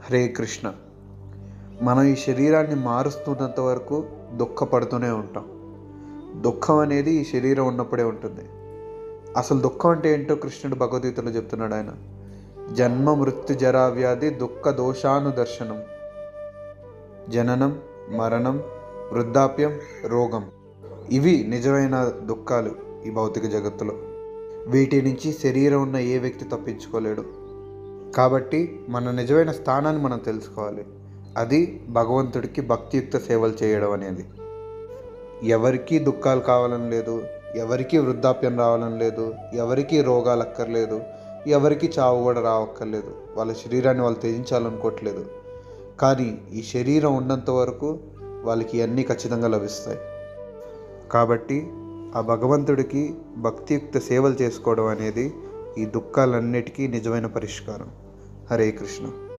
హరే కృష్ణ. మనం ఈ శరీరాన్ని మారుస్తున్నంత వరకు దుఃఖపడుతూనే ఉంటాం. దుఃఖం అనేది ఈ శరీరం ఉన్నప్పుడే ఉంటుంది. అసలు దుఃఖం అంటే ఏంటో కృష్ణుడు భగవద్గీతలో చెప్తున్నాడు. ఆయన జన్మ మృత్యు జరా వ్యాధి దుఃఖ దోషానుదర్శనం, జననం మరణం వృద్ధాప్యం రోగం, ఇవి నిజమైన దుఃఖాలు ఈ భౌతిక జగత్తులో. వీటి నుంచి శరీరం ఉన్న ఏ వ్యక్తి తప్పించుకోలేడు. కాబట్టి మన నిజమైన స్థానాన్ని మనం తెలుసుకోవాలి. అది భగవంతుడికి భక్తియుక్త సేవలు చేయడం అనేది. ఎవరికీ దుఃఖాలు కావాలని లేదు, ఎవరికీ వృద్ధాప్యం రావాలని లేదు, ఎవరికీ రోగాలు అక్కర్లేదు, ఎవరికీ చావు కూడా రావక్కర్లేదు. వాళ్ళ శరీరాన్ని వాళ్ళు త్యజించాలనుకోవట్లేదు. కానీ ఈ శరీరం ఉన్నంత వరకు వాళ్ళకి అన్నీ ఖచ్చితంగా లభిస్తాయి. కాబట్టి ఆ భగవంతుడికి భక్తియుక్త సేవలు చేసుకోవడం అనేది ఈ దుఃఖాలన్నిటికీ నిజమైన పరిష్కారం. హరే కృష్ణ.